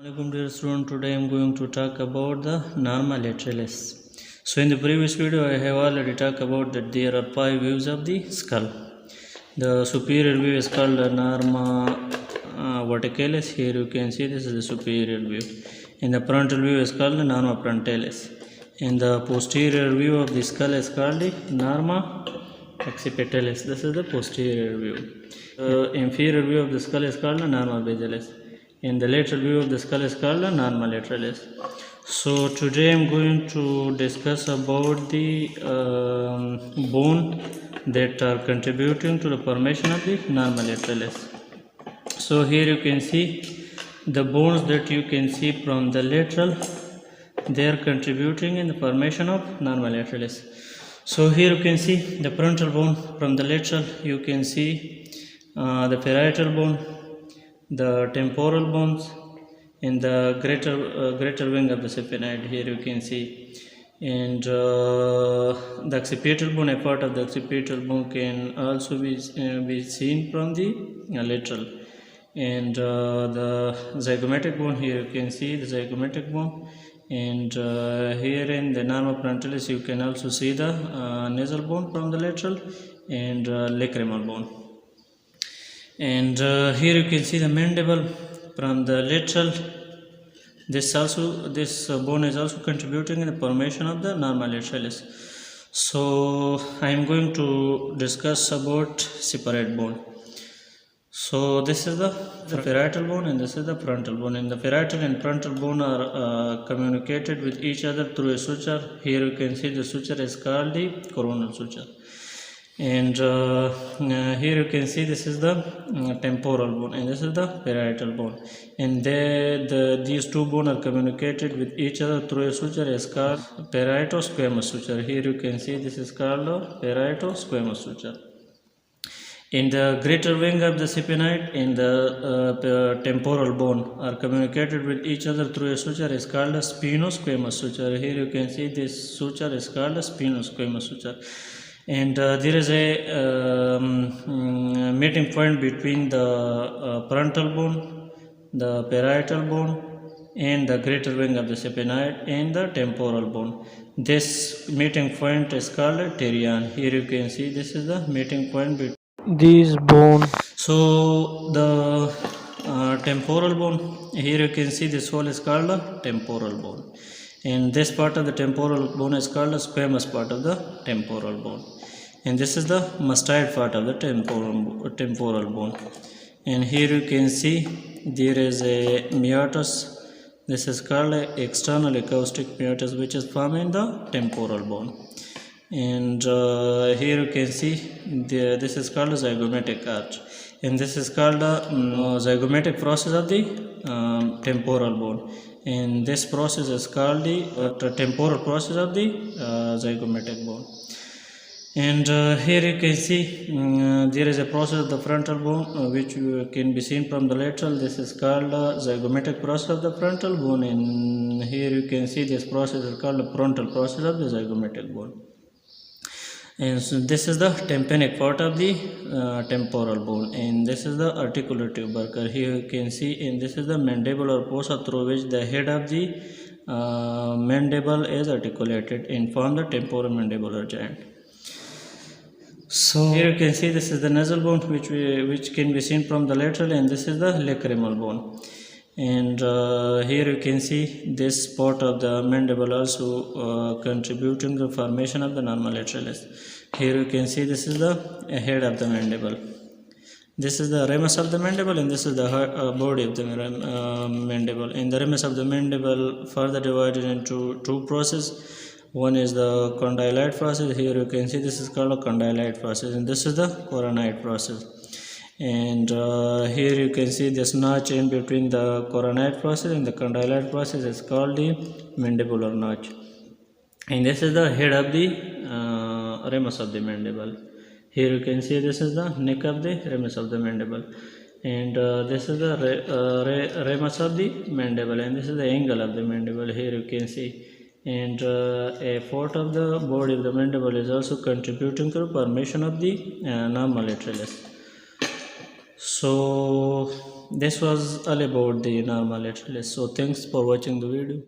Welcome dear student. Today I am going to talk about the Norma lateralis. So in the previous video I have already talked about that there are 5 views of the skull. The superior view is called the Norma verticalis. Here you can see this is the superior view. In the frontal view is called the Norma frontalis. In the posterior view of the skull is called the Norma occipitalis. This is the posterior view. The inferior view of the skull is called the Norma basalis. In the lateral view of the skull is called the Norma lateralis. So today I am going to discuss about the bone that are contributing to the formation of the Norma lateralis. So here you can see the bones that you can see from the lateral, they are contributing in the formation of Norma lateralis. So here you can see the frontal bone. From the lateral you can see the parietal bone, the temporal bones, in the greater wing of the supinoid. Here you can see, and the occipital bone, a part of the occipital bone can also be seen from the lateral, and the zygomatic bone. Here you can see the zygomatic bone, and here in the Norma frontalis you can also see the nasal bone from the lateral, and lacrimal bone. And here you can see the mandible from the lateral. This bone is also contributing in the formation of the Norma lateralis. So I am going to discuss about separate bone. So this is the parietal bone and this is the frontal bone. And the parietal and frontal bone are communicated with each other through a suture. Here you can see the suture is called the coronal suture. And here you can see this is the temporal bone and this is the parietal bone, and these two bones are communicated with each other through a suture is called Parietosquamous suture. Here you can see this is called Parietosquamous suture. In the greater wing of the supinoid, in the temporal bone are communicated with each other through a suture is called a spinosquamous suture. Here you can see this suture is called a spinosquamous suture. And there is a meeting point between the frontal bone, the parietal bone, and the greater wing of the supinoid and the temporal bone. This meeting point is called a terion. Here you can see this is the meeting point between these bones. So the temporal bone, here you can see this whole is called a temporal bone, and this part of the temporal bone is called a squamous part of the temporal bone, and this is the mastoid part of the temporal bone. And here you can see there is a meatus. This is called a external acoustic meatus, which is formed in the temporal bone. And here you can see this is called a zygomatic arch, and this is called the zygomatic process of the temporal bone, and this process is called the temporal process of the zygomatic bone. And here you can see there is a process of the frontal bone which can be seen from the lateral. This is called the zygomatic process of the frontal bone, and here you can see this process is called the frontal process of the zygomatic bone. And so this is the tympanic part of the temporal bone, and this is the articular tubercle. Here you can see, and this is the mandibular fossa through which the head of the mandible is articulated and form the temporomandibular joint. So here you can see this is the nasal bone which can be seen from the lateral, and this is the lacrimal bone. And here you can see this part of the mandible also contributing to the formation of the Norma lateralis. Here you can see this is the head of the mandible. This is the ramus of the mandible, and this is the body of the mandible. And the ramus of the mandible further divided into two processes. One is the condylite process. Here you can see this is called a condylite process, and this is the coronite process. And here you can see this notch in between the coronite process and the condylite process is called the mandibular notch. And this is the head of the ramus of the mandible. Here you can see this is the neck of the ramus of the mandible, and this is the ramus of the mandible, and this is the angle of the mandible. Here you can see, and a part of the body of the mandible is also contributing to the formation of the Norma lateralis. So this was all about the norma lateralis. So thanks for watching the video.